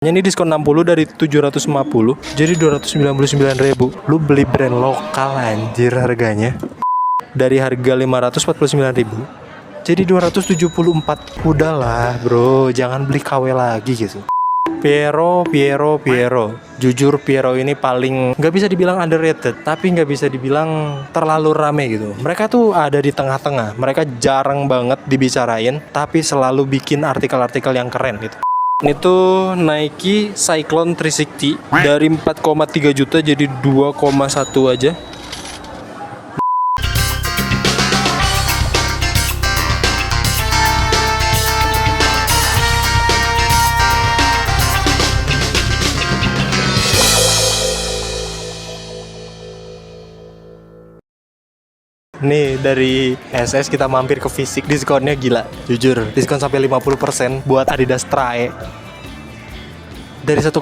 Ini diskon 60 dari 750 jadi 299.000. Lu beli brand lokal anjir harganya. Dari harga 549.000 jadi 274. Udahlah bro, jangan beli KW lagi gitu. Piero. Jujur Piero ini paling nggak bisa dibilang underrated, tapi nggak bisa dibilang terlalu rame gitu. Mereka tuh ada di tengah-tengah. Mereka jarang banget dibicarain, tapi selalu bikin artikel-artikel yang keren gitu. Ini tuh Nike Cyclone 360 dari 4,3 juta jadi 2,1 aja. Nih dari SS kita mampir ke fisik, diskonnya gila. Jujur, diskon sampai 50% buat Adidas Trae. Dari 1,6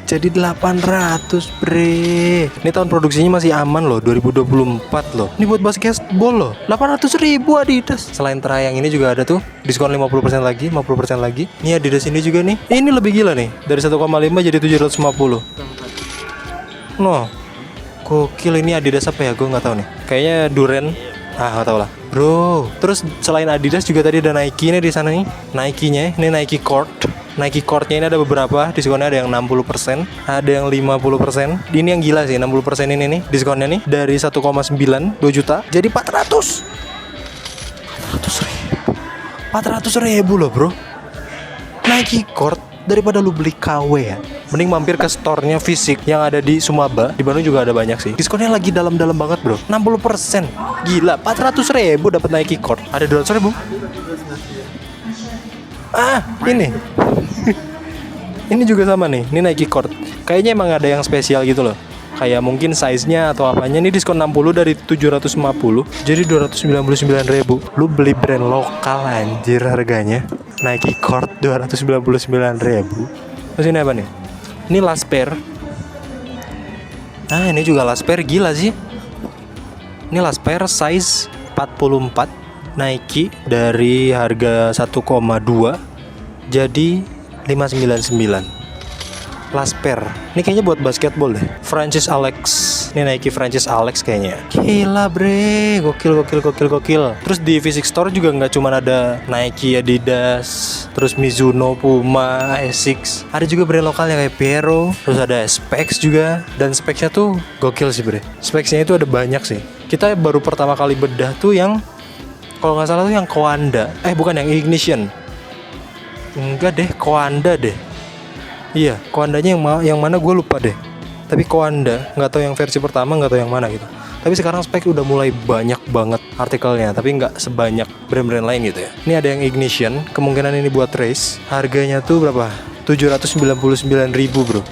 jadi 800 bre. Ini tahun produksinya masih aman loh, 2024 loh. Ini buat basketball loh, 800.000 Adidas. Selain Trae yang ini juga ada tuh diskon 50% lagi, 50% lagi. Ini Adidas ini juga nih. Ini lebih gila nih, dari 1,5 jadi 750. No, gokil. Ini Adidas apa ya? Gue nggak tahu nih. Kayaknya Duren. Nggak tahu lah. Bro, terus selain Adidas juga tadi ada Nike nih di sana nih. Nike-nya, ini Nike Court. Nike Court-nya ini ada beberapa. Diskonnya ada yang 60%, ada yang 50%. Ini yang gila sih, 60% ini nih. Diskonnya nih dari 1,9 2 juta jadi 400.000 loh, bro. Nike Court daripada lu beli KW ya. Mending mampir ke store-nya fisik yang ada di Sumaba. Di Bandung juga ada banyak sih. Diskonnya lagi dalam-dalam banget, bro. 60%. Gila, 400.000 dapat Nike Court. Ada 200.000. Ini. Ini juga sama nih. Ini Nike Court. Kayaknya emang ada yang spesial gitu loh. Kayak mungkin size-nya atau apanya. Ini diskon 60 dari 750 jadi 299.000. Lu beli brand lokal anjir harganya. Nike Court 299.000. Terus ini apa nih? Ini last pair. Ini juga last pair, gila sih. Ini last pair size 44 Nike dari harga 1,2 jadi 599. Last pair. Ini kayaknya buat basketball deh. Francis Alex. Ini Nike Francis Alex kayaknya. Gila bre, gokil. Terus di Physics Store juga nggak cuma ada Nike, Adidas, terus Mizuno, Puma, Asics. Ada juga brand lokalnya kayak Piero. Terus ada Specs juga. Dan specsnya tuh gokil sih bre. Specsnya itu ada banyak sih. Kita baru pertama kali bedah tuh yang, kalau nggak salah tuh yang Coanda. Bukan, yang Ignition. Enggak deh, Coanda deh. Iya, Coandanya yang mana gue lupa deh. Tapi Coanda, nggak tahu yang versi pertama, nggak tahu yang mana gitu. Tapi sekarang spek udah mulai banyak banget artikelnya, tapi nggak sebanyak brand-brand lain gitu ya. Ini ada yang Ignition, kemungkinan ini buat race. Harganya tuh berapa? 799.000 bro.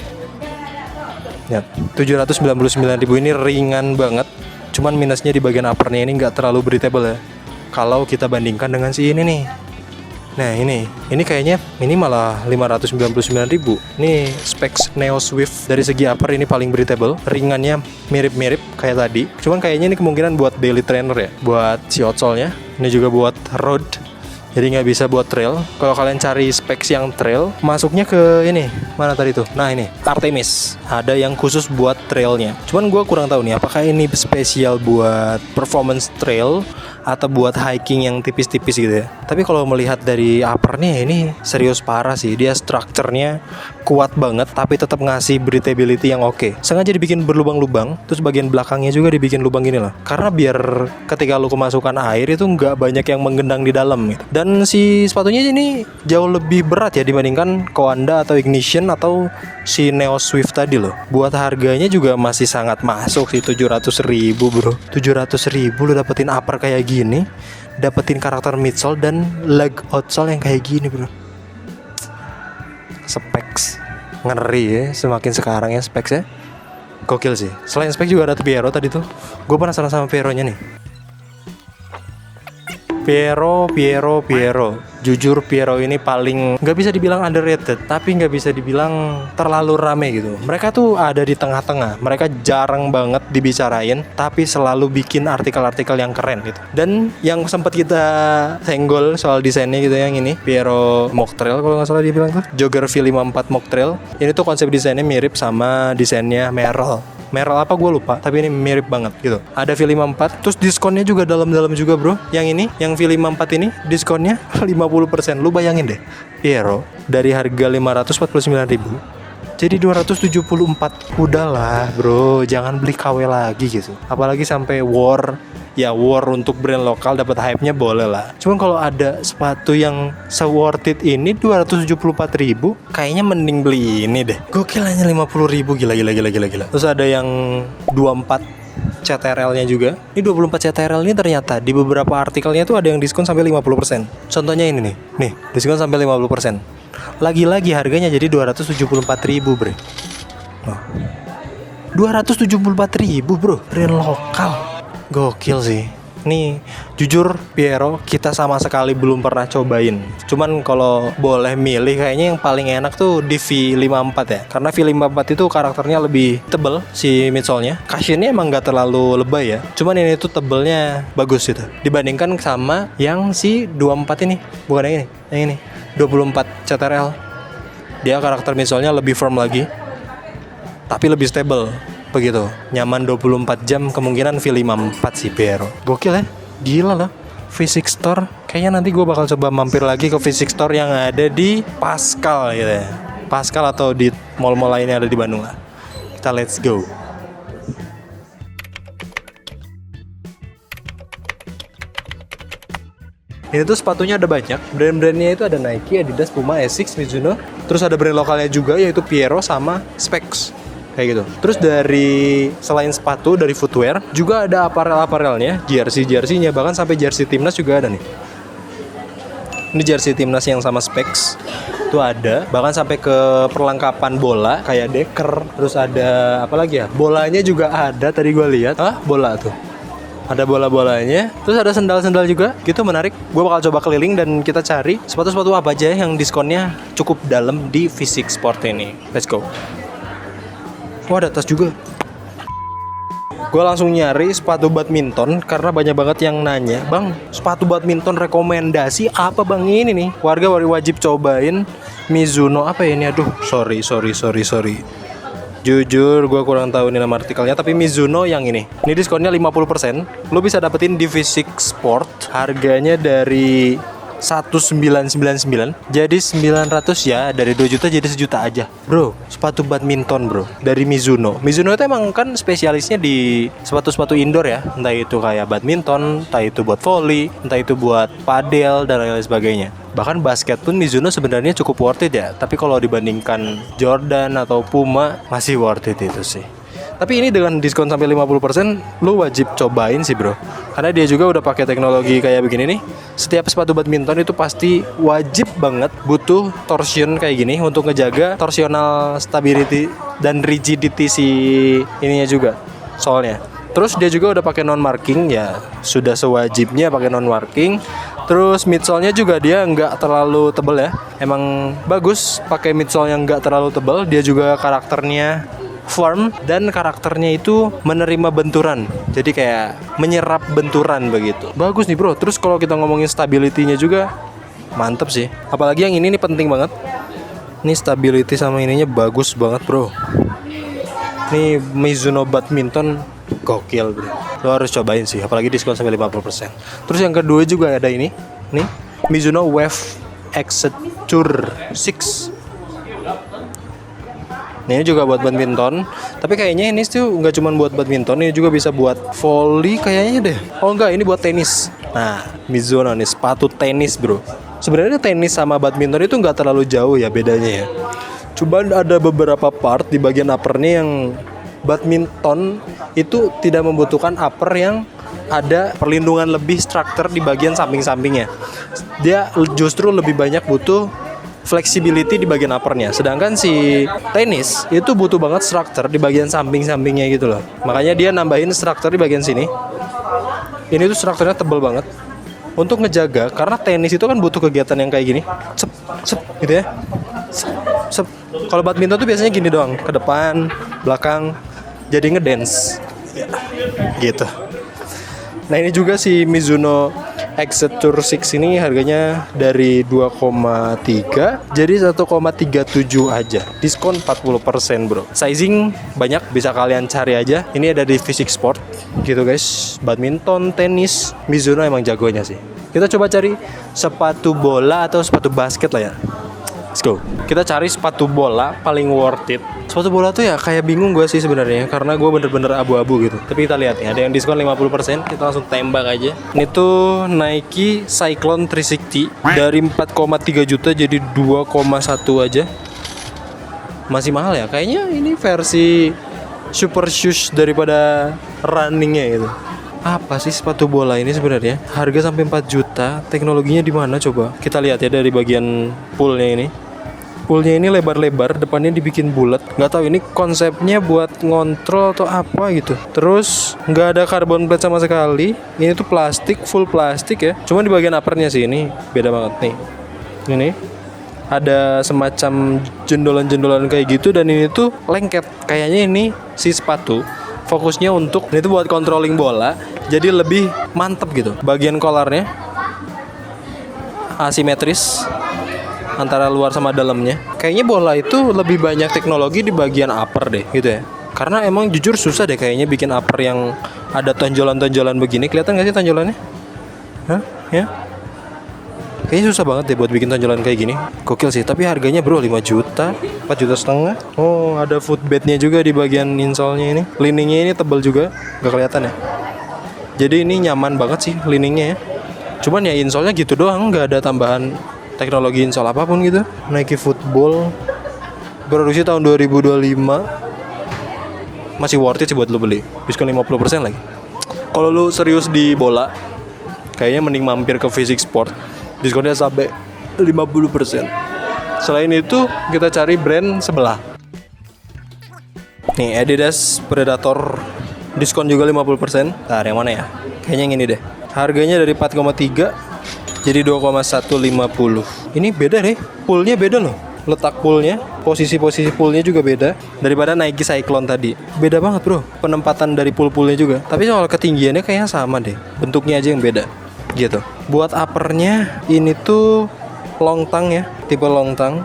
Ya, 799.000 ini ringan banget. Cuman minusnya di bagian uppernya ini nggak terlalu breathable ya. Kalau kita bandingkan dengan si ini nih. Nah ini kayaknya ini malah 599.000. Ini specs Neo Swift. Dari segi upper ini paling breathable. Ringannya mirip-mirip kayak tadi. Cuman kayaknya ini kemungkinan buat daily trainer ya, buat si outsole-nya. Ini juga buat road, jadi nggak bisa buat trail. Kalau kalian cari specs yang trail, masuknya ke ini, mana tadi tuh? Nah ini Artemis, ada yang khusus buat trailnya. Cuman gue kurang tahu nih, apakah ini spesial buat performance trail atau buat hiking yang tipis-tipis gitu ya. Tapi kalau melihat dari uppernya ini serius parah sih. Dia strukturnya kuat banget tapi tetap ngasih breathability yang oke. Sengaja dibikin berlubang-lubang, terus bagian belakangnya juga dibikin lubang gini loh. Karena biar ketika lu kemasukan air itu nggak banyak yang menggendang di dalam gitu. Dan si sepatunya ini jauh lebih berat ya dibandingkan Coanda atau Ignition atau si Neo Swift tadi loh. Buat harganya juga masih sangat masuk sih, 700.000 bro. 700.000 lu dapetin upper kayak gini, dapetin karakter midsole dan leg outsole yang kayak gini bro. Specs ngeri ya, semakin sekarang ya specs ya. Gokil sih. Selain spek juga ada Piero tadi tuh. Gue penasaran sama Piero nya nih. Piero. Jujur Piero ini paling nggak bisa dibilang underrated, tapi nggak bisa dibilang terlalu rame gitu. Mereka tuh ada di tengah-tengah. Mereka jarang banget dibicarain, tapi selalu bikin artikel-artikel yang keren gitu. Dan yang sempat kita senggol soal desainnya gitu, yang ini Piero Mock Trail kalau nggak salah dia bilang tuh, Jogger V54 Mock Trail. Ini tuh konsep desainnya mirip sama desainnya Merrell apa gue lupa, tapi ini mirip banget gitu. Ada V54, terus diskonnya juga dalam-dalam juga bro. Yang ini, yang V54 ini diskonnya 50%. Lu bayangin deh, Piero dari harga 549.000 jadi 274. Udahlah bro, jangan beli KW lagi gitu. Apalagi sampai war untuk brand lokal dapat hype-nya boleh lah. Cuman kalau ada sepatu yang se-worth it ini 274.000, kayaknya mending beli ini deh. Gokil, hanya 50.000, gila. Terus ada yang 24 CTRL-nya juga. Ini 24 CTRL ini ternyata di beberapa artikelnya tuh ada yang diskon sampai 50%. Contohnya ini nih, diskon sampai 50%. Lagi-lagi harganya jadi 274.000 bre. Oh. 274.000 bro, brand lokal. Gokil sih. Nih, jujur Piero kita sama sekali belum pernah cobain. Cuman kalau boleh milih kayaknya yang paling enak tuh di V54 ya. Karena V54 itu karakternya lebih tebel si midsole-nya. Cushionnya emang gak terlalu lebay ya. Cuman ini tuh tebelnya bagus gitu. Dibandingkan sama yang si 24 ini. Bukan yang ini. 24 CTRL. Dia karakter midsole-nya lebih firm lagi, tapi lebih stable. Begitu, nyaman 24 jam, kemungkinan V54 sih Piero. Gokil ya, gila lah. Physics Store, kayaknya nanti gue bakal coba mampir lagi ke Physics Store yang ada di Pascal gitu ya. Pascal atau di mall-mall lainnya ada di Bandung lah. Kita let's go. Ini tuh sepatunya ada banyak, brand-brandnya itu ada Nike, Adidas, Puma, Asics, Mizuno. Terus ada brand lokalnya juga yaitu Piero sama Specs. Kayak gitu. Terus dari selain sepatu, dari footwear juga ada aparel-aparelnya, jersey-nya, bahkan sampai jersey timnas juga ada nih. Ini jersey timnas yang sama Specs itu ada, bahkan sampai ke perlengkapan bola kayak deker. Terus ada apa lagi ya? Bolanya juga ada, tadi gue lihat. Bola tuh. Ada bola-bolanya. Terus ada sendal-sendal juga. Gitu menarik. Gue bakal coba keliling dan kita cari sepatu-sepatu apa aja yang diskonnya cukup dalam di Physics Sport ini. Let's go. Wah, ada tas juga. Gue langsung nyari sepatu badminton karena banyak banget yang nanya, "Bang, sepatu badminton rekomendasi apa bang?" Ini nih, warga wajib cobain Mizuno apa ya ini? Aduh, sorry. Jujur gue kurang tahu nih nama artikelnya, tapi Mizuno yang ini. Ini diskonnya 50%. Lo bisa dapetin di Physics Sport. Harganya dari 1999 jadi 900 ya, dari 2 juta jadi 1 juta aja bro. Sepatu badminton bro dari Mizuno itu emang kan spesialisnya di sepatu-sepatu indoor ya, entah itu kayak badminton, entah itu buat volley, entah itu buat padel dan lain sebagainya. Bahkan basket pun Mizuno sebenarnya cukup worth it ya, tapi kalau dibandingkan Jordan atau Puma masih worth it itu sih. Tapi ini dengan diskon sampai 50%, lu wajib cobain sih bro. Karena dia juga udah pakai teknologi kayak begini nih. Setiap sepatu badminton itu pasti wajib banget butuh torsion kayak gini untuk ngejaga torsional stability dan rigidity si ininya juga, soalnya. Terus dia juga udah pakai non marking ya, sudah sewajibnya pakai non marking. Terus midsole-nya juga dia nggak terlalu tebel ya. Emang bagus pakai midsole yang nggak terlalu tebel. Dia juga karakternya firm dan karakternya itu menerima benturan, jadi kayak menyerap benturan begitu. Bagus nih bro. Terus kalau kita ngomongin stability-nya juga mantep sih. Apalagi yang ini nih penting banget. Ini stability sama ininya bagus banget bro. Ini Mizuno badminton gokil bro. Lo harus cobain sih, apalagi diskon sampai 50%. Terus yang kedua juga ada ini. Nih Mizuno Wave Exeture 6. Ini juga buat badminton, tapi kayaknya ini tuh nggak cuma buat badminton, ini juga bisa buat volley kayaknya deh. Oh enggak, ini buat tenis. Nah, Mizuno nih sepatu tenis bro. Sebenarnya tenis sama badminton itu nggak terlalu jauh ya bedanya ya. Cuma ada beberapa part di bagian uppernya yang badminton itu tidak membutuhkan upper yang ada perlindungan lebih struktur di bagian samping-sampingnya. Dia justru lebih banyak butuh flexibility di bagian uppernya. Sedangkan si tenis itu butuh banget struktur di bagian samping-sampingnya gitu loh. Makanya dia nambahin struktur di bagian sini. Ini tuh strukturnya tebal banget. untuk ngejaga, karena tenis itu kan butuh kegiatan yang kayak gini, sep sep gitu ya, sep sep. Kalau badminton tuh biasanya gini doang, ke depan belakang, jadi ngedance gitu. Nah ini juga si Mizuno Exit Tour 6 ini harganya dari 2,3 jadi 1,37 aja. Diskon 40% bro. Sizing banyak, bisa kalian cari aja. Ini ada di Fisik Sport gitu guys. Badminton, tenis, Mizuno emang jagonya sih. Kita coba cari sepatu bola atau sepatu basket lah ya. Let's go. Kita cari sepatu bola paling worth it. Sepatu bola tuh ya kayak bingung gue sih sebenarnya, karena gue bener-bener abu-abu gitu. Tapi kita lihat ya, ada yang diskon 50%, kita langsung tembak aja. Ini tuh Nike Cyclone 360 dari 4,3 juta jadi 2,1 aja. Masih mahal ya, kayaknya ini versi super shoes daripada runningnya gitu. Apa sih sepatu bola ini sebenarnya? Harga sampai 4 juta, teknologinya di mana coba? Kita lihat ya dari bagian poolnya ini. Poolnya ini lebar-lebar, depannya dibikin bulat. Nggak tahu ini konsepnya buat ngontrol atau apa gitu. Terus nggak ada carbon plate sama sekali. Ini tuh plastik, full plastik ya. Cuma di bagian uppernya sih ini beda banget nih. Ini ada semacam jendolan-jendolan kayak gitu, dan ini tuh lengket. Kayaknya ini si sepatu fokusnya untuk ini tuh buat controlling bola, jadi lebih mantep gitu. Bagian collarnya asimetris antara luar sama dalamnya. Kayaknya bola itu lebih banyak teknologi di bagian upper deh gitu ya. Karena emang jujur susah deh kayaknya bikin upper yang ada tonjolan-tonjolan begini. Kelihatan gak sih tonjolannya? Hah? Ya? Kayaknya susah banget deh buat bikin tonjolan kayak gini. Gokil sih, tapi harganya bro 5 juta, 4 juta setengah. Oh, ada footbednya juga di bagian insole-nya ini. Liningnya ini tebal juga, gak kelihatan ya. Jadi ini nyaman banget sih liningnya ya. Cuman ya insole-nya gitu doang, gak ada tambahan teknologi insole apapun gitu. Nike Football produksi tahun 2025. Masih worth it sih buat lo beli. Diskon 50% lagi. Kalau lo serius di bola, kayaknya mending mampir ke Fisik Sport. Diskonnya sampai 50%. Selain itu, kita cari brand sebelah. Nih, Adidas Predator diskon juga 50%. Nah, yang mana ya? Kayaknya yang ini deh. Harganya dari 4,3 jadi 2,150. Ini beda deh. Poolnya beda loh. Letak poolnya, posisi-posisi poolnya juga beda daripada Nike Cyclone tadi. Beda banget bro. Penempatan dari pool-poolnya juga. Tapi soal ketinggiannya kayaknya sama deh. Bentuknya aja yang beda gitu. Buat uppernya ini tuh long tang ya, tipe long tang.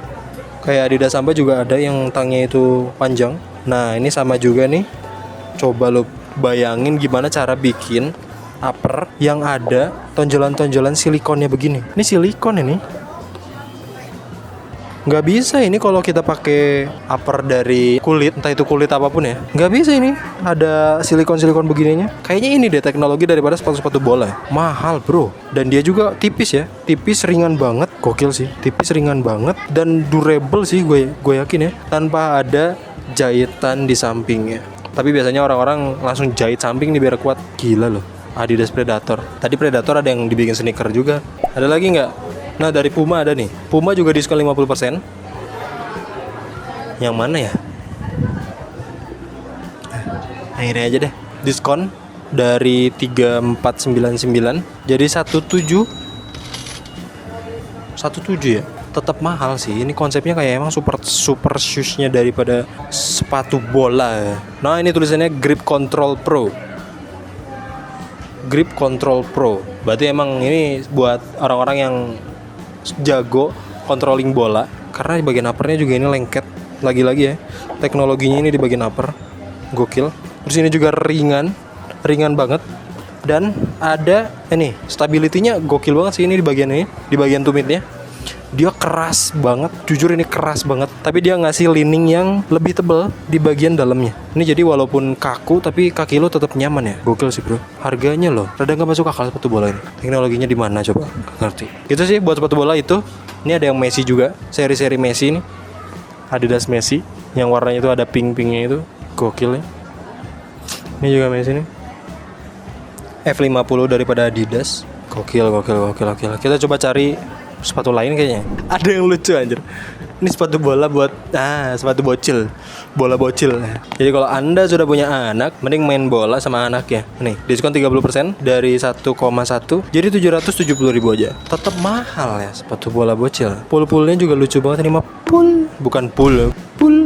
Kayak Adidas Samba juga ada yang tangnya itu panjang. Nah ini sama juga nih. Coba lo bayangin gimana cara bikin upper yang ada tonjolan-tonjolan silikonnya begini. Ini silikon ini. Nggak bisa ini kalau kita pakai upper dari kulit, entah itu kulit apapun ya. Nggak bisa ini ada silikon-silikon begininya. Kayaknya ini deh teknologi daripada sepatu-sepatu bola. Mahal bro. Dan dia juga tipis ya. Tipis, ringan banget. Gokil sih. Tipis, ringan banget. Dan durable sih gue yakin ya. Tanpa ada jahitan di sampingnya. Tapi biasanya orang-orang langsung jahit samping nih biar kuat. Gila loh. Adidas Predator. Tadi Predator ada yang dibikin sneaker juga. Ada lagi nggak? Nah dari Puma ada nih. Puma juga diskon 50%. Yang mana ya? Akhirnya aja deh. Diskon dari 3499 jadi 17 ya. Tetap mahal sih. Ini konsepnya kayak emang super shoes-nya daripada sepatu bola. Nah ini tulisannya Grip Control Pro. Grip Control Pro. Berarti emang ini buat orang-orang yang jago controlling bola, karena di bagian uppernya juga ini lengket. Lagi-lagi ya, teknologinya ini di bagian upper gokil. Terus ini juga ringan banget, dan ada ini stability-nya gokil banget sih. Ini di bagian tumitnya dia keras banget, jujur ini keras banget. Tapi dia ngasih lining yang lebih tebal di bagian dalamnya. Ini jadi walaupun kaku tapi kaki lo tetap nyaman ya. Gokil sih bro. Harganya loh rada nggak masuk akal sepatu bola ini. Teknologinya di mana coba? Gak ngerti. Itu sih buat sepatu bola itu. Ini ada yang Messi juga, seri-seri Messi ini. Adidas Messi yang warnanya itu ada pink-pinknya itu. Gokil ya. Ini juga Messi nih. F50 daripada Adidas. Gokil. Kita coba cari sepatu lain kayaknya. Ada yang lucu anjir. Ini sepatu bola buat sepatu bocil. Bola bocil. Jadi kalau Anda sudah punya anak, mending main bola sama anaknya. Nih, diskon 30% dari 1,1 jadi 770.000 aja. Tetap mahal ya sepatu bola bocil. Pool-poolnya juga lucu banget, ini mah pool, bukan pool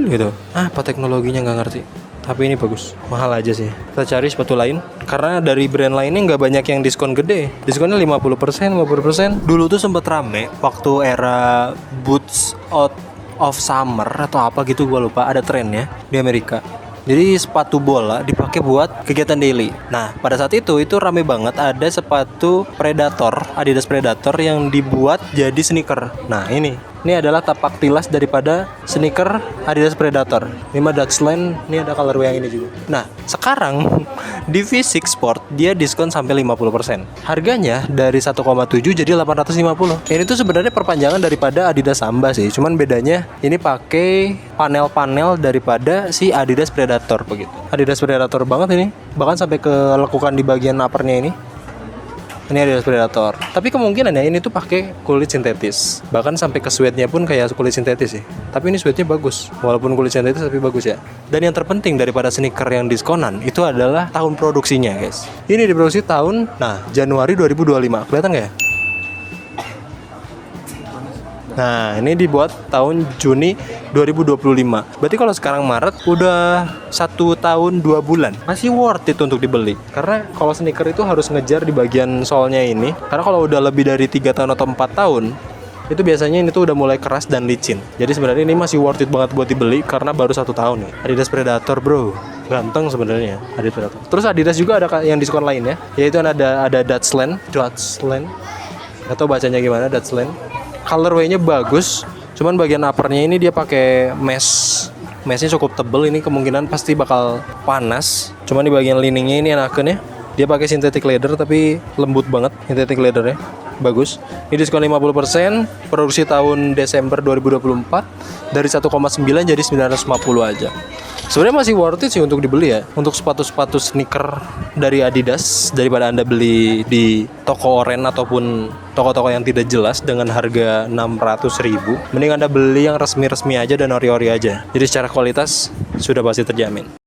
gitu. Apa teknologinya nggak ngerti. Tapi ini bagus, mahal aja sih. Kita cari sepatu lain, karena dari brand lainnya nggak banyak yang diskon gede. Diskonnya 50%. Dulu tuh sempet rame waktu era boots out of summer atau apa gitu, gue lupa, ada trennya di Amerika. Jadi sepatu bola dipakai buat kegiatan daily. Nah, pada saat itu rame banget, ada sepatu Predator, Adidas Predator yang dibuat jadi sneaker. Nah, ini adalah tapak tilas daripada sneaker Adidas Predator. 5 Dutchland, ini ada colorway yang ini juga. Nah, sekarang di V6 Sport dia diskon sampai 50%. Harganya dari 1,7 jadi 850. Ini tuh sebenarnya perpanjangan daripada Adidas Samba sih. Cuman bedanya ini pakai panel-panel daripada si Adidas Predator begitu. Adidas Predator banget ini. Bahkan sampai ke lekukan di bagian uppernya ini. Ini Adidas Predator. Tapi kemungkinan ya ini tuh pakai kulit sintetis. Bahkan sampai ke suede-nya pun kayak kulit sintetis sih. Tapi ini suede-nya bagus. Walaupun kulit sintetis tapi bagus ya. Dan yang terpenting daripada sneaker yang diskonan itu adalah tahun produksinya, guys. Ini diproduksi tahun Januari 2025. Kelihatan nggak ya? Nah, ini dibuat tahun Juni 2025. Berarti kalau sekarang Maret udah 1 tahun 2 bulan. Masih worth it untuk dibeli. Karena kalau sneaker itu harus ngejar di bagian soalnya ini. Karena kalau udah lebih dari 3 tahun atau 4 tahun, itu biasanya ini tuh udah mulai keras dan licin. Jadi sebenarnya ini masih worth it banget buat dibeli karena baru 1 tahun nih. Adidas Predator, bro. Ganteng sebenarnya Adidas Predator. Terus Adidas juga ada yang diskon lainnya, yaitu ada Dutchland. Atau bacanya gimana, Dutchland. Colorway-nya bagus, cuman bagian uppernya ini dia pakai meshnya cukup tebel. Ini kemungkinan pasti bakal panas. Cuman di bagian liningnya ini enakan ya. Dia pakai synthetic leather tapi lembut banget synthetic leathernya. Bagus. Ini diskon 50%, produksi tahun Desember 2024, dari 1,9 jadi 950 aja. Sebenarnya masih worth it sih untuk dibeli ya. Untuk sepatu-sepatu sneaker dari Adidas, daripada Anda beli di toko oren ataupun toko-toko yang tidak jelas dengan harga 600.000, mending Anda beli yang resmi-resmi aja dan ori-ori aja. Jadi secara kualitas sudah pasti terjamin.